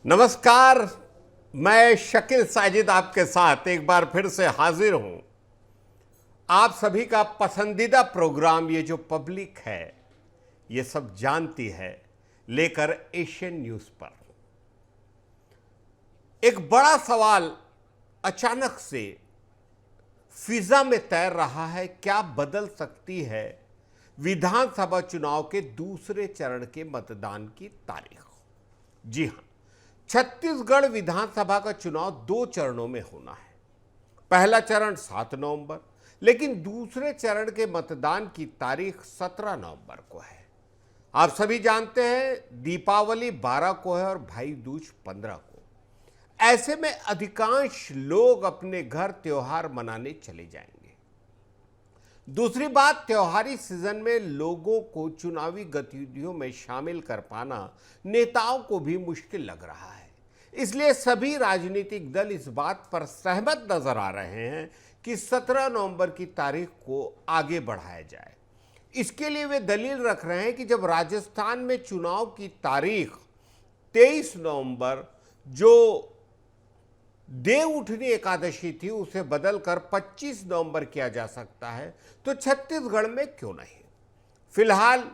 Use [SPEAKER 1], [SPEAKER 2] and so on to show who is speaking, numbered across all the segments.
[SPEAKER 1] नमस्कार। मैं शकील साजिद आपके साथ एक बार फिर से हाजिर हूं। आप सभी का पसंदीदा प्रोग्राम ये जो पब्लिक है ये सब जानती है लेकर एशियन न्यूज पर। एक बड़ा सवाल अचानक से फिजा में तैर रहा है, क्या बदल सकती है विधानसभा चुनाव के दूसरे चरण के मतदान की तारीख। जी हां, छत्तीसगढ़ विधानसभा का चुनाव 2 चरणों में होना है। पहला चरण 7 नवंबर, लेकिन दूसरे चरण के मतदान की तारीख 17 नवंबर को है। आप सभी जानते हैं दीपावली 12 को है और भाई दूज 15 को। ऐसे में अधिकांश लोग अपने घर त्योहार मनाने चले जाएंगे। दूसरी बात, त्योहारी सीजन में लोगों को चुनावी गतिविधियों में शामिल कर पाना नेताओं को भी मुश्किल लग रहा है। इसलिए सभी राजनीतिक दल इस बात पर सहमत नजर आ रहे हैं कि 17 नवंबर की तारीख को आगे बढ़ाया जाए। इसके लिए वे दलील रख रहे हैं कि जब राजस्थान में चुनाव की तारीख 23 नवंबर जो देव उठनी एकादशी थी उसे बदलकर 25 नवंबर किया जा सकता है, तो छत्तीसगढ़ में क्यों नहीं। फिलहाल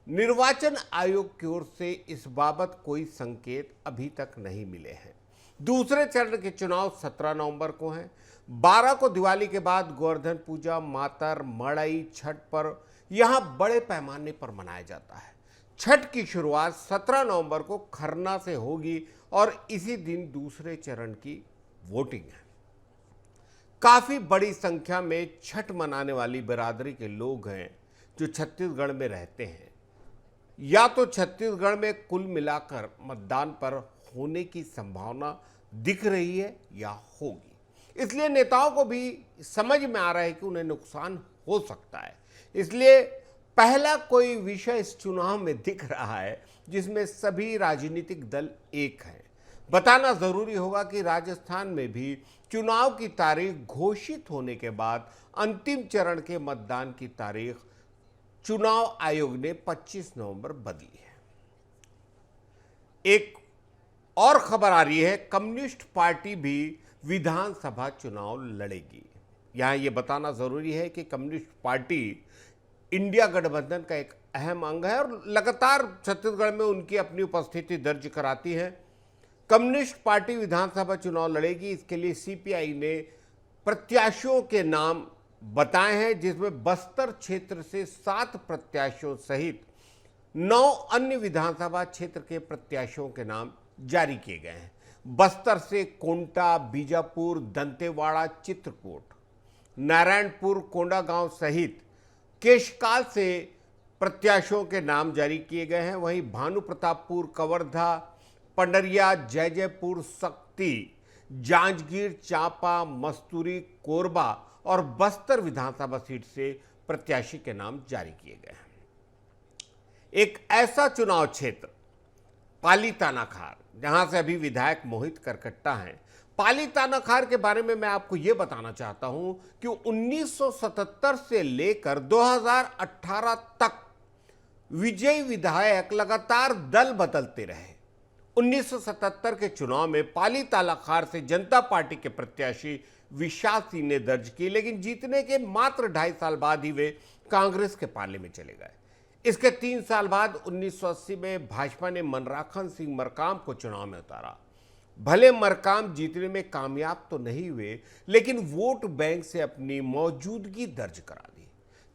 [SPEAKER 1] निर्वाचन आयोग की ओर से इस बाबत कोई संकेत अभी तक नहीं मिले हैं। दूसरे चरण के चुनाव 17 नवंबर को हैं। 12 को दिवाली के बाद गोवर्धन पूजा, मातर, मड़ई, छठ पर्व यहां बड़े पैमाने पर मनाया जाता है। छठ की शुरुआत 17 नवंबर को खरना से होगी और इसी दिन दूसरे चरण की वोटिंग है। काफी बड़ी संख्या में छठ मनाने वाली बिरादरी के लोग हैं जो छत्तीसगढ़ में रहते हैं। या तो छत्तीसगढ़ में कुल मिलाकर मतदान पर होने की संभावना दिख रही है या होगी। इसलिए नेताओं को भी समझ में आ रहा है कि उन्हें नुकसान हो सकता है। इसलिए पहला कोई विषय इस चुनाव में दिख रहा है जिसमें सभी राजनीतिक दल एक हैं। बताना जरूरी होगा कि राजस्थान में भी चुनाव की तारीख घोषित होने के बाद अंतिम चरण के मतदान की तारीख चुनाव आयोग ने 25 नवंबर बदली है। एक और खबर आ रही है, कम्युनिस्ट पार्टी भी विधानसभा चुनाव लड़ेगी। यहां यह बताना जरूरी है कि कम्युनिस्ट पार्टी इंडिया गठबंधन का एक अहम अंग है और लगातार छत्तीसगढ़ में उनकी अपनी उपस्थिति दर्ज कराती है। कम्युनिस्ट पार्टी विधानसभा चुनाव लड़ेगी। इसके लिए सीपीआई ने प्रत्याशियों के नाम बताए हैं, जिसमें बस्तर क्षेत्र से 7 प्रत्याशियों सहित 9 अन्य विधानसभा क्षेत्र के प्रत्याशियों के नाम जारी किए गए हैं। बस्तर से कोंटा, बीजापुर, दंतेवाड़ा, चित्रकूट, नारायणपुर, कोंडागांव सहित केशकाल से प्रत्याशियों के नाम जारी किए गए हैं। वहीं भानु प्रतापपुर, कवर्धा, पंडरिया, जयजयपुर, सक्ती, जांजगीर चांपा, मस्तूरी, कोरबा और बस्तर विधानसभा सीट से प्रत्याशी के नाम जारी किए गए हैं। एक ऐसा चुनाव क्षेत्र पाली तानाखार, जहां से अभी विधायक मोहित करकट्टा हैं। पाली तानाखार के बारे में मैं आपको यह बताना चाहता हूं कि 1977 से लेकर 2018 तक विजयी विधायक लगातार दल बदलते रहे। 1977 के चुनाव में पाली तानाखार से जनता पार्टी के प्रत्याशी विशाल सिंह ने दर्ज की, लेकिन जीतने के मात्र 2.5 साल बाद ही वे कांग्रेस के पाले में चले गए। इसके 3 साल बाद 1980 में भाजपा ने मनराखन सिंह मरकाम को चुनाव में उतारा। भले मरकाम जीतने में कामयाब तो नहीं हुए, लेकिन वोट बैंक से अपनी मौजूदगी दर्ज करा दी।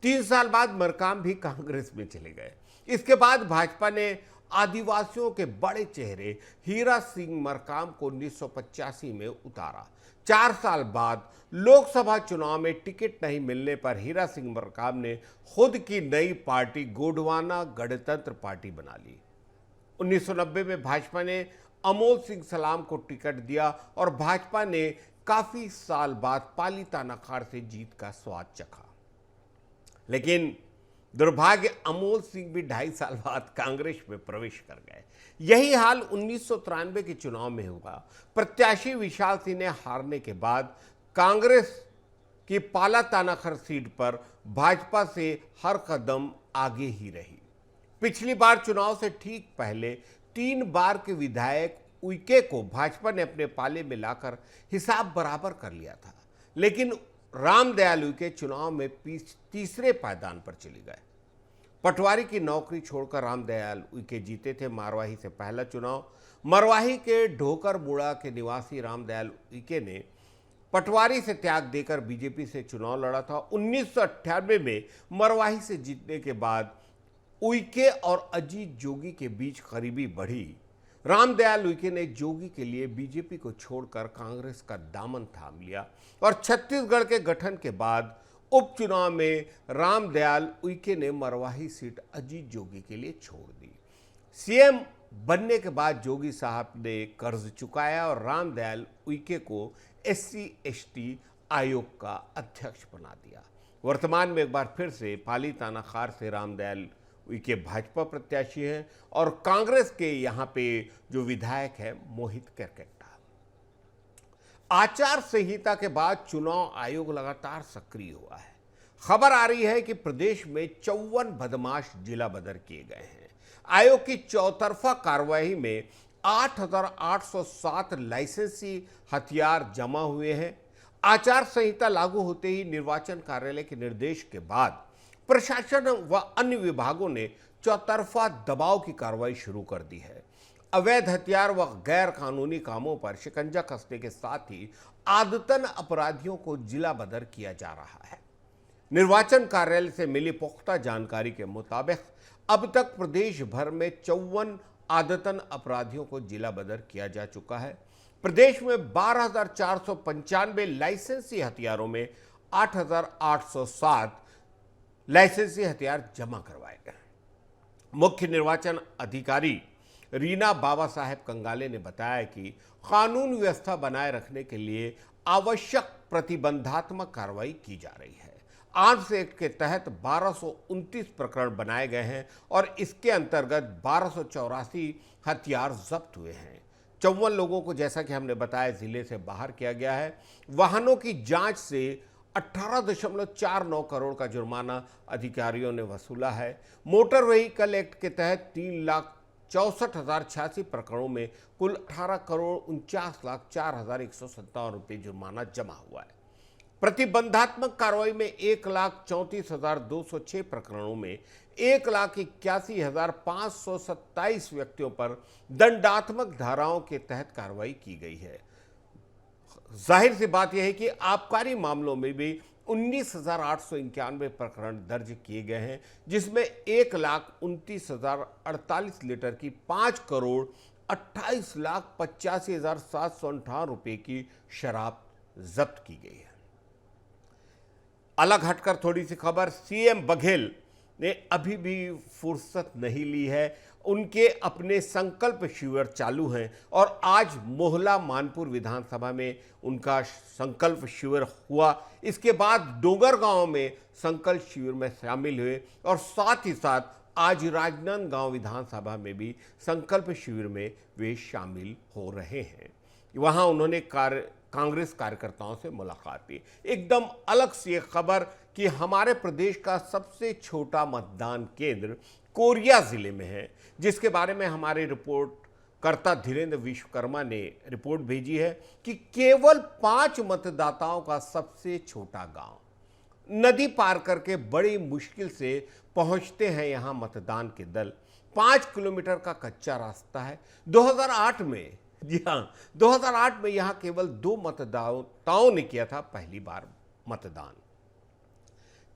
[SPEAKER 1] 3 साल बाद मरकाम भी कांग्रेस में चले गए। इसके बाद भाजपा ने आदिवासियों के बड़े चेहरे हीरा सिंह मरकाम को 1985 में उतारा। 4 साल बाद लोकसभा चुनाव में टिकट नहीं मिलने पर हीरा सिंह मरकाम ने खुद की नई पार्टी गोंडवाना गणतंत्र पार्टी बना ली। 1990 में भाजपा ने अमोल सिंह सलाम को टिकट दिया और भाजपा ने काफी साल बाद पाली तानाखार से जीत का स्वाद चखा। लेकिन दुर्भाग्य, अमोल सिंह भी 2.5 साल बाद कांग्रेस में प्रवेश कर गए। यही हाल 1993 के चुनाव में हुआ। प्रत्याशी विशाल सिंह ने हारने के बाद कांग्रेस की पाला तानाखार सीट पर भाजपा से हर कदम आगे ही रही। पिछली बार चुनाव से ठीक पहले 3 बार के विधायक उइके को भाजपा ने अपने पाले में लाकर हिसाब बराबर कर लिया था, लेकिन रामदयाल उइके चुनाव में तीसरे पायदान पर चले गए। पटवारी की नौकरी छोड़कर रामदयाल उइके जीते थे मरवाही से पहला चुनाव। मरवाही के ढोकर मुड़ा के निवासी रामदयाल उइके ने पटवारी से त्याग देकर बीजेपी से चुनाव लड़ा था। 1998 में मरवाही से जीतने के बाद उइके और अजीत जोगी के बीच करीबी बढ़ी। रामदयाल उइके ने जोगी के लिए बीजेपी को छोड़कर कांग्रेस का दामन थाम लिया और छत्तीसगढ़ के गठन के बाद उपचुनाव में रामदयाल उइके ने मरवाही सीट अजीत जोगी के लिए छोड़ दी। सीएम बनने के बाद जोगी साहब ने कर्ज चुकाया और रामदयाल उइके को SC/ST आयोग का अध्यक्ष बना दिया। वर्तमान में एक बार फिर से पाली तानाखार से रामदयाल उइके भाजपा प्रत्याशी हैं और कांग्रेस के यहाँ पे जो विधायक है मोहित केरकेट्टा। आचार संहिता के बाद चुनाव आयोग लगातार सक्रिय हुआ है। खबर आ रही है कि प्रदेश में 54 बदमाश जिला बदर किए गए हैं। आयोग की चौतरफा कार्रवाई में 8,807 लाइसेंसी हथियार जमा हुए हैं। आचार संहिता लागू होते ही निर्वाचन कार्यालय के निर्देश के बाद प्रशासन व अन्य विभागों ने चौतरफा दबाव की कार्रवाई शुरू कर दी है। अवैध हथियार व गैर कानूनी कामों पर शिकंजा कसने के साथ ही आदतन अपराधियों को जिला बदर किया जा रहा है। निर्वाचन कार्यालय से मिली पुख्ता जानकारी के मुताबिक अब तक प्रदेश भर में 54 आदतन अपराधियों को जिला बदर किया जा चुका है। प्रदेश में 12,495 लाइसेंसी हथियारों में 8,807 लाइसेंसी हथियार जमा करवाए गए। मुख्य निर्वाचन अधिकारी रीना बाबा साहेब कंगाले ने बताया कि कानून व्यवस्था बनाए रखने के लिए आवश्यक प्रतिबंधात्मक कार्रवाई की जा रही है। आर्म्स एक्ट के तहत 1229 प्रकरण बनाए गए हैं और इसके अंतर्गत 1284 हथियार जब्त हुए हैं। 54 लोगों को, जैसा कि हमने बताया, जिले से बाहर किया गया है। वाहनों की जांच से 18.49 करोड़ का जुर्माना अधिकारियों ने वसूला है। मोटर व्हीकल एक्ट के तहत 3,64,086 प्रकरणों में कुल 18,49,04,157 रुपये जुर्माना जमा हुआ है। प्रतिबंधात्मक कार्रवाई में 1,34,206 प्रकरणों में 1,81,527 व्यक्तियों पर दंडात्मक धाराओं के तहत कार्रवाई की गई है। जाहिर सी बात यह है कि आबकारी मामलों में भी 19,891 प्रकरण दर्ज किए गए हैं, जिसमें 1,29,048 लीटर की 5,28,85,758 रुपये की शराब जब्त की गई है। अलग हटकर थोड़ी सी खबर, सीएम बघेल ने अभी भी फुर्सत नहीं ली है। उनके अपने संकल्प शिविर चालू हैं और आज मोहला मानपुर विधानसभा में उनका संकल्प शिविर हुआ। इसके बाद डोंगरगांव में संकल्प शिविर में शामिल हुए और साथ ही साथ आज राजनांदगांव विधानसभा में भी संकल्प शिविर में वे शामिल हो रहे हैं। वहां उन्होंने कांग्रेस कार्यकर्ताओं से मुलाकात की। एकदम अलग सी एक खबर कि हमारे प्रदेश का सबसे छोटा मतदान केंद्र कोरिया जिले में है, जिसके बारे में हमारे रिपोर्टकर्ता धीरेन्द्र विश्वकर्मा ने रिपोर्ट भेजी है कि केवल 5 मतदाताओं का सबसे छोटा गांव, नदी पार करके बड़ी मुश्किल से पहुंचते हैं यहां मतदान के दल। 5 किलोमीटर का कच्चा रास्ता है। 2008 में, जी हाँ, 2008 में यहां केवल 2 मतदाताओं ने किया था पहली बार मतदान।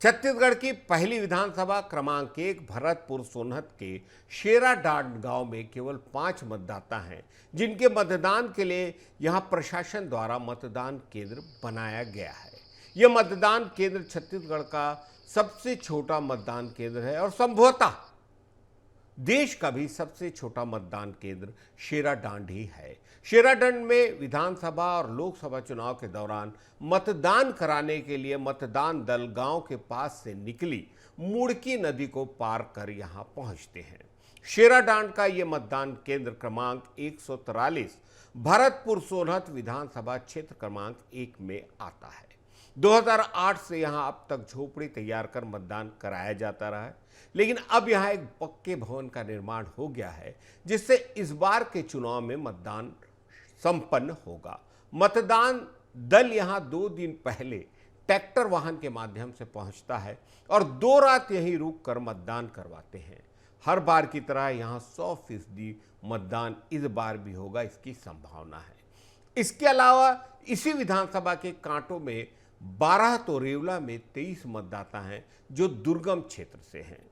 [SPEAKER 1] छत्तीसगढ़ की पहली विधानसभा क्रमांक 1 भरतपुर सोनहत के शेराडांड गांव में केवल 5 मतदाता हैं, जिनके मतदान के लिए यहां प्रशासन द्वारा मतदान केंद्र बनाया गया है। यह मतदान केंद्र छत्तीसगढ़ का सबसे छोटा मतदान केंद्र है और संभवतः देश का भी सबसे छोटा मतदान केंद्र शेराडांड ही है। शेराडांड में विधानसभा और लोकसभा चुनाव के दौरान मतदान कराने के लिए मतदान दल गांव के पास से निकली मुड़की नदी को पार कर यहां पहुंचते हैं। शेराडांड का यह मतदान केंद्र क्रमांक 143 भरतपुर सोनहत विधानसभा क्षेत्र क्रमांक 1 में आता है। 2008 से यहां अब तक झोपड़ी तैयार कर मतदान कराया जाता रहा है, लेकिन अब यहां एक पक्के भवन का निर्माण हो गया है, जिससे इस बार के चुनाव में मतदान संपन्न होगा। मतदान दल यहां 2 दिन पहले ट्रैक्टर वाहन के माध्यम से पहुंचता है और 2 रात यहीं रुककर मतदान करवाते हैं। हर बार की तरह यहां 100% मतदान इस बार भी होगा, इसकी संभावना है। इसके अलावा इसी विधानसभा के कांटों में 12 तो रेवला में 23 मतदाता हैं जो दुर्गम क्षेत्र से हैं।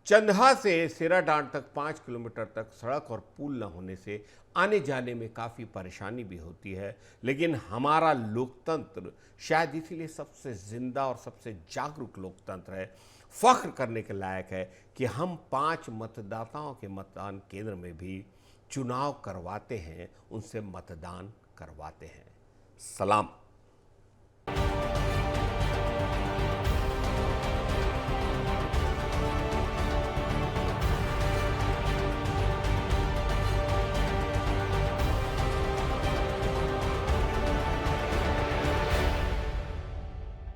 [SPEAKER 1] चंदहा से सेराडांड तक 5 किलोमीटर तक सड़क और पुल न होने से आने जाने में काफ़ी परेशानी भी होती है, लेकिन हमारा लोकतंत्र शायद इसीलिए सबसे जिंदा और सबसे जागरूक लोकतंत्र है। फख्र करने के लायक है कि हम 5 मतदाताओं के मतदान केंद्र में भी चुनाव करवाते हैं, उनसे मतदान करवाते हैं। सलाम।